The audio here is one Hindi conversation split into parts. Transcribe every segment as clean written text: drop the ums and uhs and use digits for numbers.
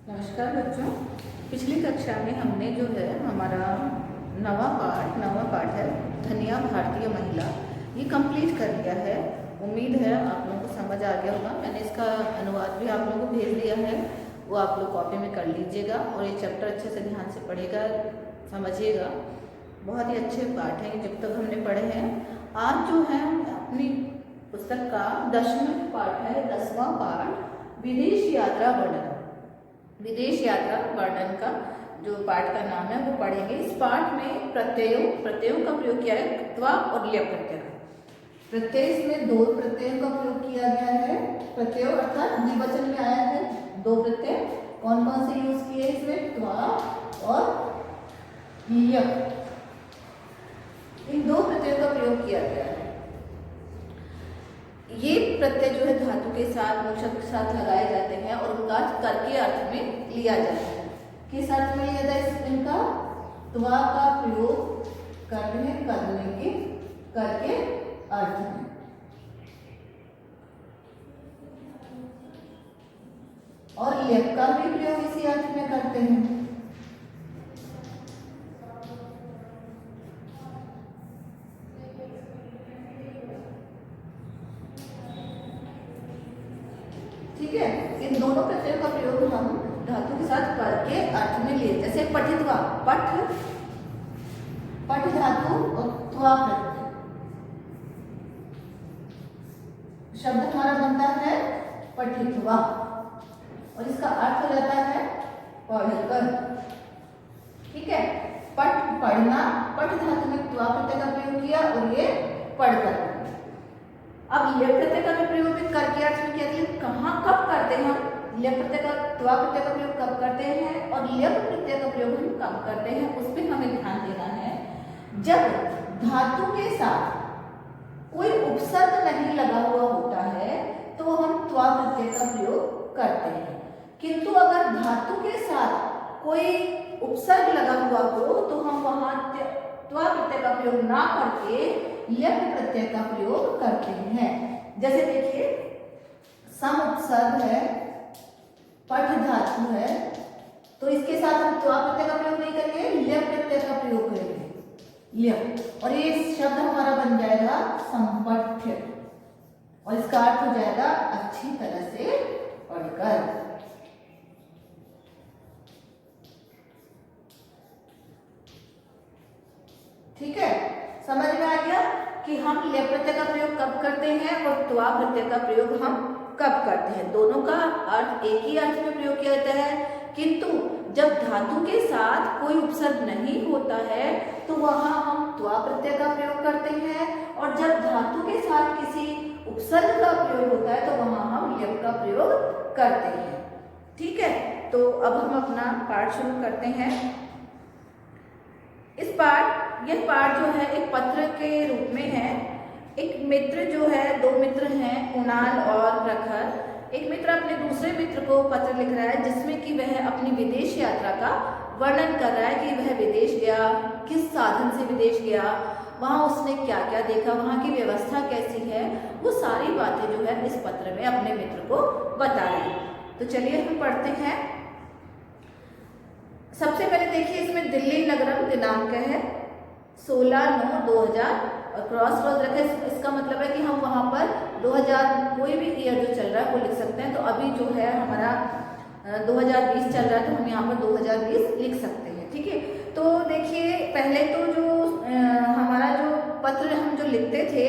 नमस्कार बच्चों। पिछली कक्षा में हमने जो है हमारा नवा पाठ है धनिया भारतीय महिला, ये कंप्लीट कर लिया है। उम्मीद है आप लोगों को समझ आ गया होगा। मैंने इसका अनुवाद भी आप लोगों को भेज दिया है, वो आप लोग कॉपी में कर लीजिएगा और ये चैप्टर अच्छे से ध्यान से पढ़िएगा, समझिएगा। बहुत ही अच्छे पाठ हैं जब तक हमने पढ़े हैं। आज जो है अपनी पुस्तक का 10वां पाठ है, 10वां पाठ विदेश यात्रा वर्णन। विदेश यात्रा वर्णन का जो पाठ का नाम है वो पढ़ेंगे। इस पाठ में प्रत्ययों का प्रयोग किया है, त्वा और ल्य प्रत्यय का। प्रत्यय इसमें 2 प्रत्ययों का प्रयोग किया गया है। प्रत्यय अर्थात द्विवचन में आया है 2 प्रत्यय। कौन कौन से यूज किए इसमें? त्वा और ल्य, इन 2 प्रत्ययों का प्रयोग किया गया है। ये प्रत्यय जो है धातु के साथ मोक्षक के साथ लगाए जाते हैं और उनका कर के अर्थ में लिया जाता है। किस अर्थ में लिया जाता है इनका? त्वा का प्रयोग करने के कर के अर्थ में, और ल्य का भी प्रयोग इसी अर्थ में करते हैं। ठीक है, इन दोनों प्रत्ययों का प्रयोग हम धातु के साथ कर के अर्थ में ले, जैसे पठित्वा, पठ धातु और त्वा प्रत्यय, शब्द हमारा बनता है पठित्वा और इसका अर्थ हो जाता है पढ़कर। ठीक है, पठ पढ़ना, पठ धातु में त्वा प्रत्यय का प्रयोग किया और ये पढ़कर। अब ल्य प्रत्यय का भी प्रयोग भी करके अर्थ में किया, कहाँ कब करते हैं हम? ल्य प्रत्यय का, त्वा प्रत्यय का प्रयोग कब करते हैं और ल्य प्रत्यय का प्रयोग हम कब करते हैं, उस पर हमें ध्यान देना है। जब धातु के साथ कोई उपसर्ग नहीं लगा हुआ होता है तो हम त्वा प्रत्यय का प्रयोग करते हैं, किंतु अगर धातु के साथ कोई उपसर्ग लगा हुआ हो तो हम वहां त्वा प्रत्यय का प्रयोग ना करके ल्य प्रत्यय का प्रयोग करते हैं। जैसे देखिए, सम उपसर्ग है, पठ धातु है, तो इसके साथ हम त्वा प्रत्यय का प्रयोग नहीं करेंगे, ल्य प्रत्यय का प्रयोग करेंगे, ल्य, और ये शब्द हमारा बन जाएगा संपठ्य और इसका अर्थ हो जाएगा अच्छी तरह से पढ़कर। ठीक है, समझ में आ गया कि हम ल्य प्रत्यय का प्रयोग कब करते हैं और त्वा प्रत्यय का प्रयोग हम कब करते हैं। दोनों का अर्थ एक ही अर्थ में प्रयोग किया जाता है, किंतु जब धातु के साथ कोई उपसर्ग नहीं होता है तो वहां हम त्वा प्रत्यय का प्रयोग करते हैं, और जब धातु के साथ किसी उपसर्ग का प्रयोग होता है तो वहां हम ल्य का प्रयोग करते हैं। ठीक है, तो अब हम अपना पाठ शुरू करते हैं। यह पाठ जो है एक पत्र के रूप में है। एक मित्र जो है, 2 मित्र हैं, कुणाल और प्रखर। एक मित्र अपने दूसरे मित्र को पत्र लिख रहा है जिसमें कि वह अपनी विदेश यात्रा का वर्णन कर रहा है कि वह विदेश गया, किस साधन से विदेश गया, वहाँ उसने क्या क्या देखा, वहाँ की व्यवस्था कैसी है, वो सारी बातें जो है इस पत्र में अपने मित्र को बता रहे हैं। तो चलिए हम पढ़ते हैं। सबसे पहले देखिए, इसमें दिल्ली नगरम दिनांक है 16/9/2000 और क्रॉस रखे। इसका मतलब है कि हम वहाँ पर 2000 कोई भी ईयर जो चल रहा है वो लिख सकते हैं। तो अभी जो है हमारा 2020 चल रहा है तो हम यहाँ पर 2020 लिख सकते हैं। ठीक है, तो देखिए, पहले तो जो हमारा जो पत्र हम जो लिखते थे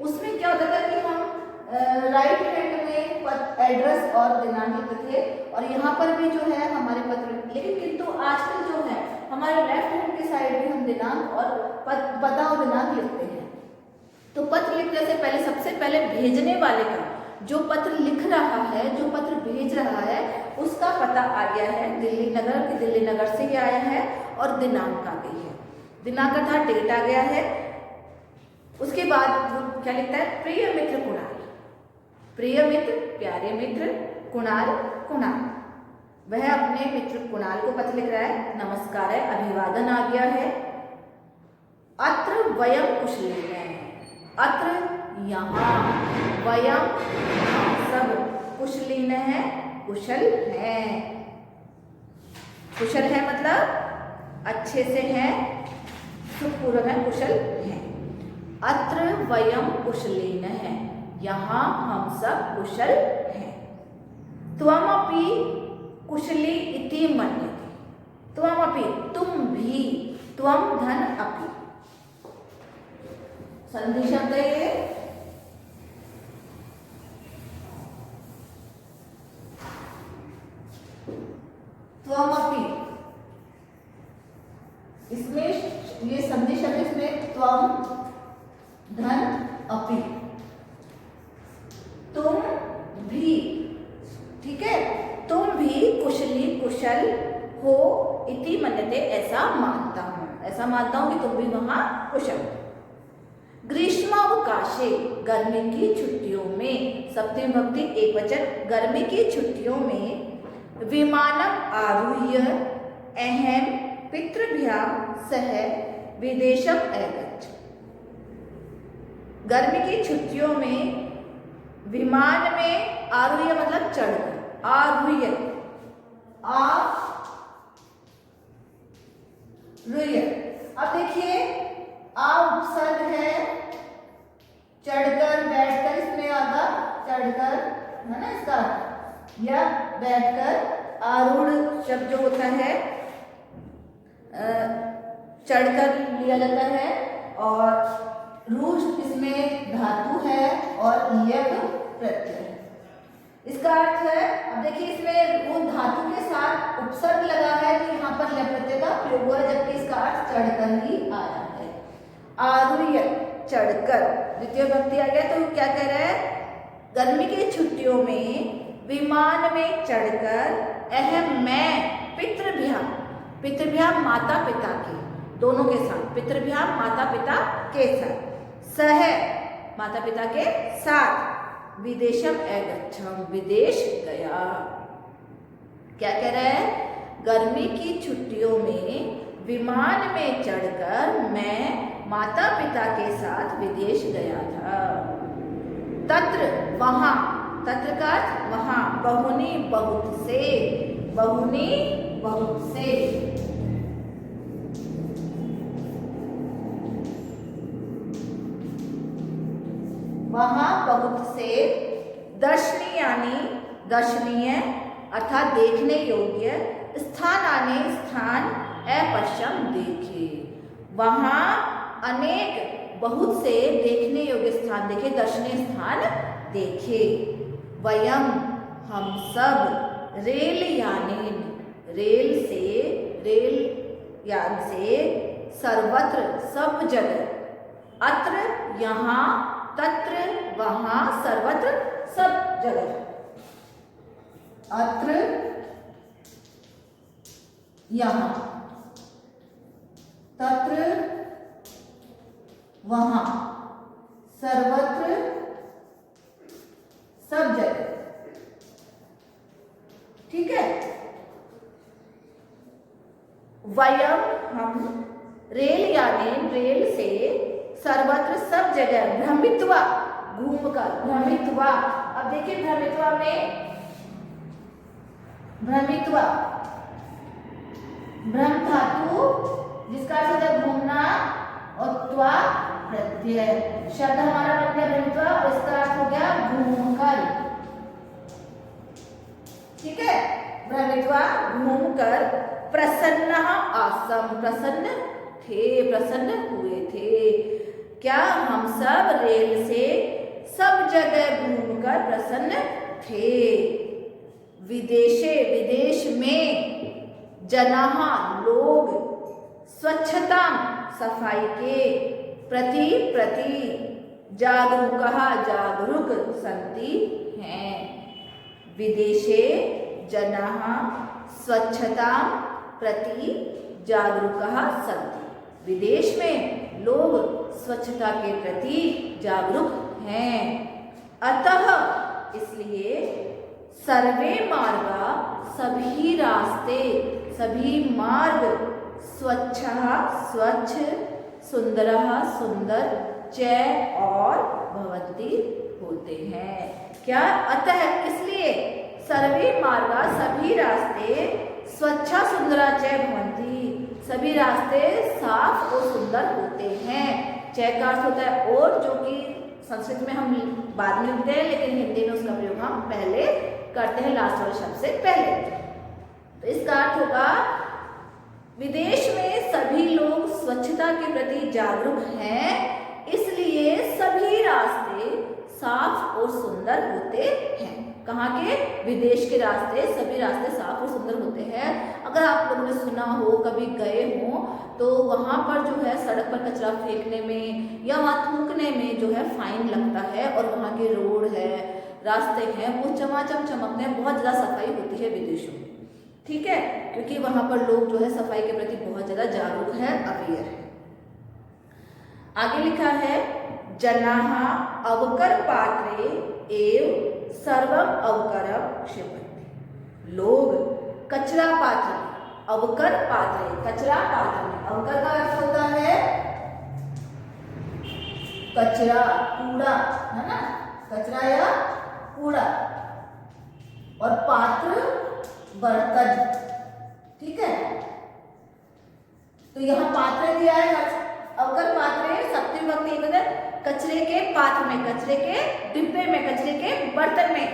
उसमें क्या होता था कि हम राइट हैंड में एड्रेस और दिनांक लिखते थे, और यहाँ पर भी जो है हमारे पत्र, लेकिन किंतु आजकल जो है हमारे लेफ्ट हैंड के साइड में हम दिनांक और पता और दिनांक लिखते हैं। तो पत्र लिखने से पहले सबसे पहले भेजने वाले का, जो पत्र लिख रहा है, जो पत्र भेज रहा है, उसका पता आ गया है दिल्ली नगर, कि दिल्ली नगर से ही आया है, और दिनांक आ गई है, दिनांक अर्थात डेट आ गया है। उसके बाद वो क्या लिखता है? प्रिय मित्र कुणाल, प्रिय मित्र प्यारे मित्र, कुणाल कुणाल, वह अपने मित्र कुणाल को पत्र लिख रहा है। नमस्कार है, अभिवादन आ गया है। अत्र वयम कुशलिनः, अत्र यहाँ, वयम सब, कुशलिनः कुशल है। कुशल है मतलब अच्छे से है, सुखपूर्वक है, कुशल है। अत्र वयम कुशलिन है, यहाँ हम सब कुशल हैं। त्वमपि कुशली इति मन्यते, त्वमपि तुम भी, त्वम धन अपि, संधि शब्द है ये। त्वमपि, इसमें ये संधि शब्द, इसमें त्वम धन अपि, तुम भी, ठीक है, तुम भी कुशली कुशल हो, इति मन्यते, ऐसा मानता हूं, ऐसा मानता हूं कि तुम भी वहां कुशल हो। ग्रीष्मावकाशे, गर्मी की छुट्टियों में, सप्तमी विभक्ति एक वचन, गर्मी की छुट्टियों में, विमानम आरुह्य अहम पितृभ्याम सह विदेशम अगच्छ, गर्मी की छुट्टियों में विमान में, आरुह्य मतलब चढ़कर, आरुह्य, आरुह्य। अब देखिए आ उपसर्ग है, चढ़कर बैठकर, इसमें आगा चढ़कर है ना इसका, या बैठकर, आरूढ़ शब्द जो होता है चढ़कर लिया जाता है, और रूढ़ इसमें धातु है और यक प्रत्यय। इसका अर्थ है, अब देखिए इसमें वो धातु के साथ उपसर्ग लगा है, तो यहाँ पर लय प्रत्यय का प्रयोग हुआ है, जबकि इसका अर्थ चढ़कर ही आया है। आरुह्य चढ़कर, द्वितीय विभक्ति आ गया, तो क्या कह रहा है, गर्मी की छुट्टियों में विमान में चढ़कर, अहम मैं पितृभ्याम, पितृभ्याम माता पिता के, दोनों के साथ, पितृभ्याम माता पिता के साथ, सह माता पिता के साथ, विदेशम अगच्छम, विदेश गया। क्या कह रहा है, गर्मी की छुट्टियों में विमान में चढ़कर मैं माता पिता के साथ विदेश गया था। तत्र वहां, तत्र का अर्थ वहां, बहुनी बहुत से, बहुनी बहुत से, वहां बहुत से, दर्शनीयानि, दर्शनीय अर्थात देखने योग्य, स्थानानि स्थान, अपश्यम देखे, वहां अनेक बहुत से देखने योग्य स्थान देखे, दर्शनीय स्थान देखे। वयम हम सब, रेल यानी रेल से, रेल यान से, सर्वत्र सब जगह, अत्र यहाँ, तत्र वहां, सर्वत्र सब जगह, अत्र यहाँ, तत्र वहां, सर्वत्र सब जगह, ठीक है। वयम हम, रेल यानी रेल से, सर्वत्र सब जगह, भ्रमित्वा घूमकर, भ्रमित्वा, अब देखिए भ्रमित्वा में, भ्रमित्वा भ्रम धातु जिसका अर्थ होता है घूमना, और त्वा प्रत्यय, शब्द हमारा बन गया भ्रमित्वा, और इसका अर्थ हो गया घूमकर, ठीक है। भ्रमित्वा घूमकर, प्रसन्न आसम, प्रसन्न थे, प्रसन्न हुए थे। क्या हम सब रेल से सब जगह घूमकर प्रसन्न थे। विदेशे, विदेश में, जनाः लोग, स्वच्छता सफाई के, प्रति प्रति, जागरूकः जागरूक सन्ति हैं। विदेशे जनाः स्वच्छता प्रति जागरूकः सन्ति, विदेश में लोग स्वच्छता के प्रति जागरूक हैं। अतः इसलिए सर्वे मार्गा, सभी रास्ते, सभी मार्ग, स्वच्छः स्वच्छ, सुंदरः सुंदर, च और भवन्ति होते हैं। क्या अतः इसलिए सर्वे मार्गा, सभी रास्ते, स्वच्छा सुंदरा च भवन्ति, सभी रास्ते साफ और सुंदर होते हैं। च का अर्थ होता है और, जो कि संस्कृत में हम बाद में लिखते हैं, लेकिन हिंदी में उसका प्रयोग हम पहले करते हैं, लास्ट वाले शब्द से पहले। तो इसका अर्थ होगा विदेश में सभी लोग स्वच्छता के प्रति जागरूक हैं, इसलिए सभी रास्ते साफ और सुंदर होते हैं। कहाँ के? विदेश के रास्ते, सभी रास्ते साफ और सुंदर होते हैं। अगर आप लोगों ने सुना हो, कभी गए हो, तो वहाँ पर जो है सड़क पर कचरा फेंकने में या वहाँ थूकने में जो है फाइन लगता है, और वहाँ के रोड है, रास्ते हैं, वो चमाचम चमकते हैं, बहुत ज़्यादा सफाई होती है विदेशों में। ठीक है, क्योंकि वहाँ पर लोग जो है सफाई के प्रति बहुत ज़्यादा जागरूक है, अवेयर है। आगे लिखा है जनाः अवकर पात्रे एव सर्वम अवकरम क्षिपन्ति, लोग कचरा पात्र में, अवकर पात्र, कचरा पात्र में, अवकर का अर्थ होता है कचरा, कूड़ा, है ना, कचरा या कूड़ा, और पात्र बर्तन। ठीक है, तो यहाँ पात्र दिया है, अवकर पात्र सप्तमी विभक्ति एक, कचरे के पात्र में, कचरे के डिब्बे में, कचरे के बर्तन में।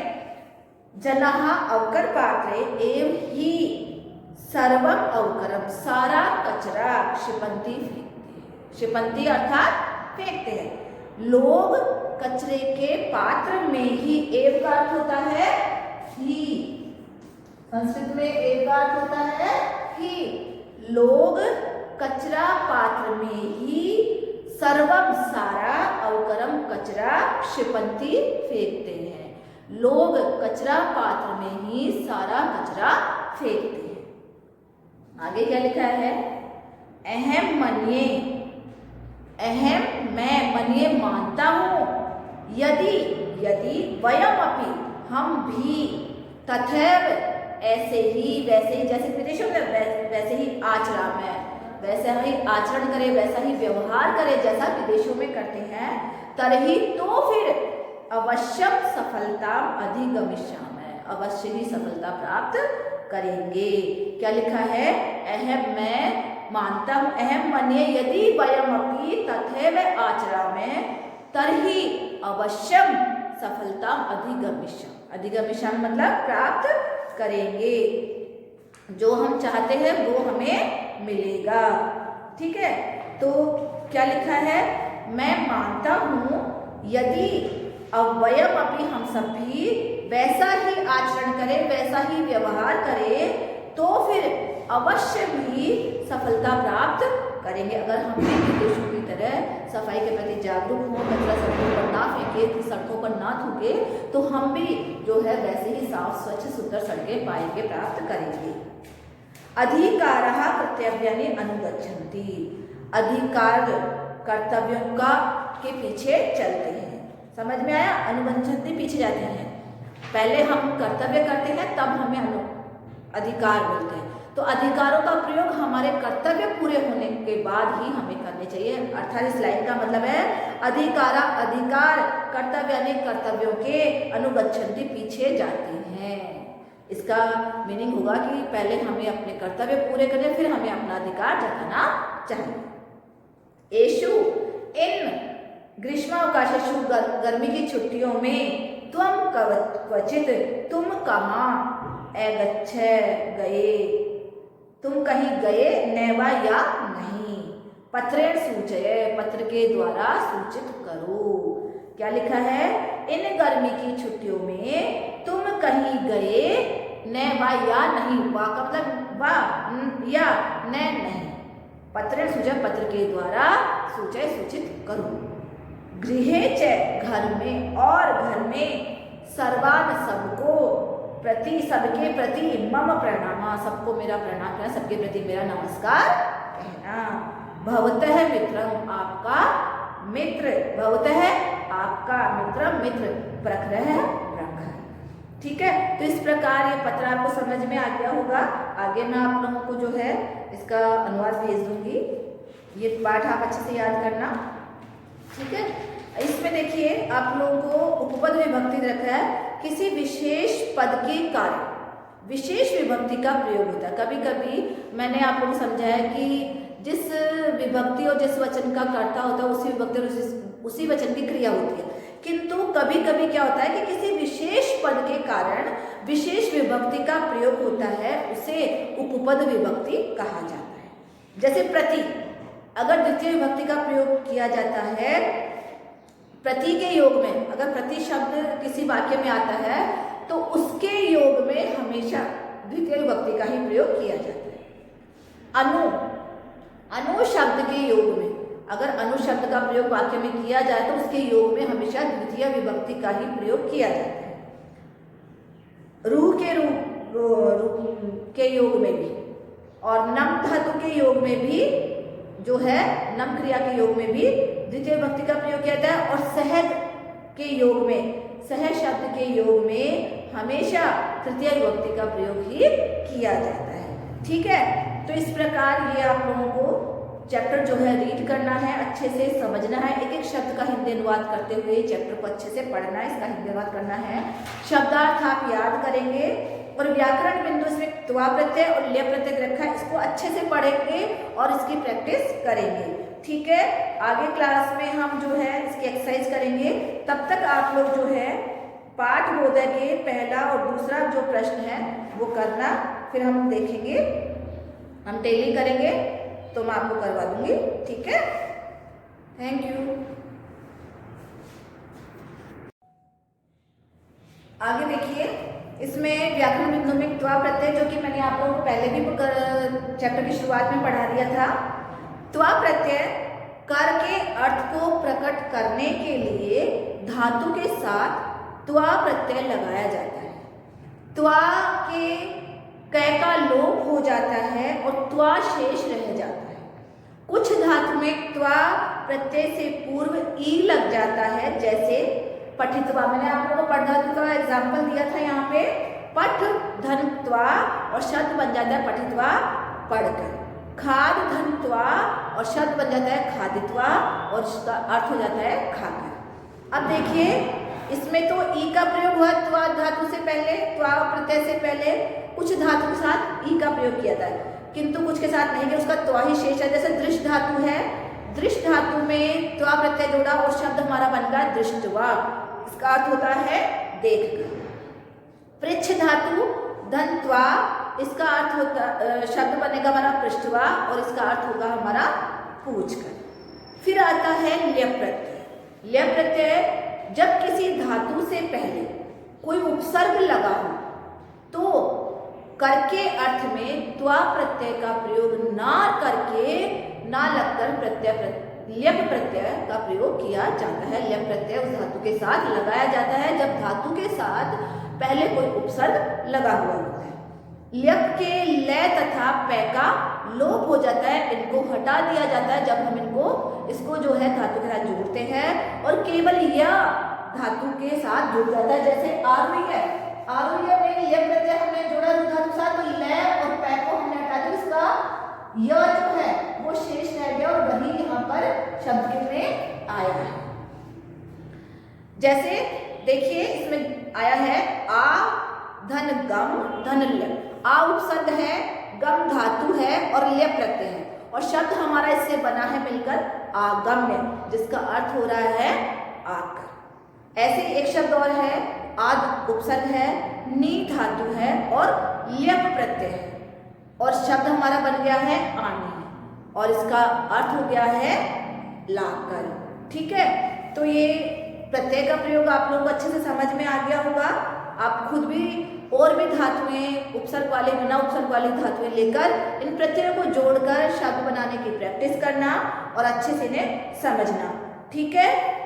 जनाः अवकर पात्रे एव ही सर्वम अवकरम, सारा कचरा क्षिपन्ति, फेंकते हैं। क्षिपन्ति अर्थात फेंकते हैं। लोग कचरे के पात्र में ही, एव का अर्थ होता है ही, संस्कृत में एव का अर्थ होता है ही, लोग कचरा पात्र में ही सर्वम सारा, अवकरम कचरा, क्षिपन्ति फेंकते हैं। लोग कचरा पात्र में ही सारा कचरा फेंकते हैं। आगे क्या लिखा है? अहम मन्ये, अहम मैं, मन्ये मानता हूँ, यदि, यदि वयम अपि हम भी, तथैव ऐसे ही, वैसे ही, जैसे विदेशों में वैसे ही आचरामः, वैसा ही आचरण करे, वैसा ही व्यवहार करे जैसा विदेशों में करते हैं, तरही तो फिर अवश्यम सफलता अधिगमिष्यामः, अवश्य ही सफलता प्राप्त करेंगे। क्या लिखा है? अहम मैं मानता हूँ, अहम मन्ये यदि वयमपि तथैव आचरामः तरही अवश्यम सफलता अधिगमिष्यामः, अधिगमिष्यामः मतलब प्राप्त करेंगे, जो हम चाहते हैं वो हमें मिलेगा। ठीक है, तो क्या लिखा है? मैं मानता हूँ यदि अवयम अपनी, हम सब भी वैसा ही आचरण करें, वैसा ही व्यवहार करें, तो फिर अवश्य भी सफलता प्राप्त करेंगे। अगर हम भी विदेशों की तरह सफाई के प्रति जागरूक हों, कचरा सड़कों पर ना फेंके, सड़कों पर ना थूके, तो हम भी जो है वैसे ही साफ स्वच्छ सुंदर सड़कें पाएंगे, प्राप्त करेंगे। अधिकारः कर्तव्यानि अनुगच्छन्ति, अधिकार कर्तव्यों का के पीछे चलते हैं। समझ में आया? अनुगच्छन्ति पीछे जाते हैं, पहले हम कर्तव्य करते हैं तब हमें अधिकार मिलते हैं। तो अधिकारों का प्रयोग हमारे कर्तव्य पूरे होने के बाद ही हमें करने चाहिए। अर्थात इस लाइन का मतलब है अधिकार कर्तव्यानि कर्तव्यों के अनुगच्छन्ति पीछे जाते हैं। इसका मीनिंग होगा कि पहले हमें अपने कर्तव्य पूरे करने, फिर हमें अपना अधिकार जताना चाहिए। एषु इन ग्रीष्मावकाशेषु, गर्मी की छुट्टियों में, त्वं क्वचित, तुम कहाँ, अगच्छ गए, तुम कहीं गए, नैवा या नहीं, पत्रेण सूचय, पत्र के द्वारा सूचित करो। क्या लिखा है? इन गर्मी की छुट्टियों में तुम कहीं गए, न वा या नहीं, वा का मतलब वा या न नहीं, पत्रेण सूचय, पत्र के द्वारा सूचय सूचित करो। गृहे च, घर में, और घर में, सर्वान सबको, प्रति सबके प्रति, मम प्रणाम, सबको मेरा प्रणाम कहना, सबके प्रति मेरा नमस्कार कहना। भवतः मित्रम, आपका मित्र, भवतः आपका, मित्रम मित्र, प्रखरः प्रखर। ठीक है, तो इस प्रकार ये पत्र आपको समझ में आ गया होगा। आगे मैं आप लोगों को जो है इसका अनुवाद भेज दूंगी, ये पाठ आप अच्छे से याद करना। ठीक है, इसमें देखिए आप लोगों को उपपद विभक्ति रखा है, किसी विशेष पद के कारण, विशेष विभक्ति का प्रयोग होता है। कभी कभी मैंने आप लोगों को समझाया कि जिस विभक्ति और जिस वचन का कर्ता होता है उसी विभक्ति और उसी वचन की क्रिया होती है, किंतु कभी कभी क्या होता है कि किसी विशेष पद के कारण विशेष विभक्ति का प्रयोग होता है, उसे उपपद विभक्ति कहा जाता है। जैसे प्रति, अगर द्वितीय विभक्ति का प्रयोग किया जाता है प्रति के योग में, अगर प्रति शब्द किसी वाक्य में आता है तो उसके योग में हमेशा द्वितीय विभक्ति का ही प्रयोग किया जाता है। अनु शब्द के योग में, अगर अनु शब्द का प्रयोग वाक्य में किया जाए तो उसके योग में हमेशा द्वितीय विभक्ति का ही प्रयोग किया जाता है। रूह के योग में भी और नम धातु के योग में भी जो है, नम क्रिया के योग में भी द्वितीय विभक्ति का प्रयोग किया जाता है। और सहज के योग में, सहज शब्द के योग में हमेशा तृतीय विभक्ति का प्रयोग ही किया जाता है। ठीक है, तो इस प्रकार ये आप लोगों को चैप्टर जो है रीड करना है, अच्छे से समझना है, एक एक शब्द का हिंदी अनुवाद करते हुए चैप्टर को अच्छे से पढ़ना है, इसका हिंदी अनुवाद करना है। शब्दार्थ आप याद करेंगे और व्याकरण बिंदु इसमें त्वा प्रत्यय और ल्य प्रत्यय रखा है, इसको अच्छे से पढ़ेंगे और इसकी प्रैक्टिस करेंगे। ठीक है, आगे क्लास में हम जो है इसकी एक्सरसाइज करेंगे। तब तक आप लोग जो है पाठ बोधक के पहला और दूसरा जो प्रश्न है वो करना, फिर हम देखेंगे, हम डेली करेंगे तो मैं आपको करवा दूंगी। ठीक है, थैंक यू। आगे देखिए, इसमें व्याकरण बिंदु में त्वा प्रत्यय, जो कि मैंने आप लोगों को पहले भी चैप्टर की शुरुआत में पढ़ा दिया था। त्वा प्रत्यय कर के अर्थ को प्रकट करने के लिए धातु के साथ त्वा प्रत्यय लगाया जाता है। त्वा के कै का लोप हो जाता है और त्वा शेष रह जाता है। कुछ धातु में त्वा प्रत्यय से पूर्व ई लग जाता है, जैसे पठित्वा, मैंने आप लोगों को पढ़धातु का एग्जाम्पल दिया था यहाँ पे, पठ धन त्वा और शब्द बन जाता है पठित्वा पढ़कर। खाद धन त्वा और शब्द बन जाता है खादित्वा और उसका अर्थ हो जाता है खाकर। अब देखिए, इसमें तो ई का प्रयोग हुआ त्वा धातु से पहले, त्वा प्रत्यय से पहले, कुछ धातु के साथ ई का प्रयोग किया था, किंतु कुछ के साथ नहीं, कि उसका त्वा ही शेष है। जैसे दृश धातु है, दृश धातु में त्वा प्रत्यय जोड़ा और शब्द हमारा बन गया दृष्टवा, इसका अर्थ होता है देखकर। पृच्छ धातु धन त्वा, इसका अर्थ होता, शब्द बनेगा हमारा पृष्ठवा और इसका अर्थ होगा हमारा पूछकर। फिर आता है ल्य प्रत्यय। ल्य प्रत्यय जब किसी धातु से पहले कोई उपसर्ग लगा हो तो करके अर्थ में त्वा प्रत्यय का प्रयोग ना करके, ना लगकर ल्यप प्रत्यय का प्रयोग किया जाता है। ल्यप प्रत्यय उस धातु के साथ लगाया जाता है जब धातु के साथ पहले कोई उपसर्ग लगा हुआ होता है। ल्यप के लय तथा पै का लोप हो जाता है, इनको हटा दिया जाता है जब हम इसको जो है धातु के साथ जोड़ते हैं और केवल यह धातु के साथ जुड़ जाता है। जैसे आरुह्य, आरुह्य में ल्यप प्रत्यय हमने जोड़ा धातु के साथ, तो लय और पै को हमने हटा दिया, इसका य जो है वो शेष रह गया और वही यहाँ पर शब्द में आया है। जैसे देखिए, इसमें आया है आ धन गम धन ल्य। आ उपसर्ग है, गम धातु है और ल्य प्रत्यय है और शब्द हमारा इससे बना है मिलकर आगम्य, जिसका अर्थ हो रहा है आकर। ऐसे एक शब्द और है, आद उपसर्ग है, नी धातु है और ल्यप प्रत्यय है और शब्द हमारा बन गया है आने और इसका अर्थ हो गया है लाकर। ठीक है, तो ये प्रत्यय का प्रयोग आप लोगों को अच्छे से समझ में आ गया होगा। आप खुद भी और भी धातुएं, उपसर्ग वाले बिना उपसर्ग वाली धातुएं लेकर इन प्रत्ययों को जोड़कर शब्द बनाने की प्रैक्टिस करना और अच्छे से इन्हें समझना। ठीक है।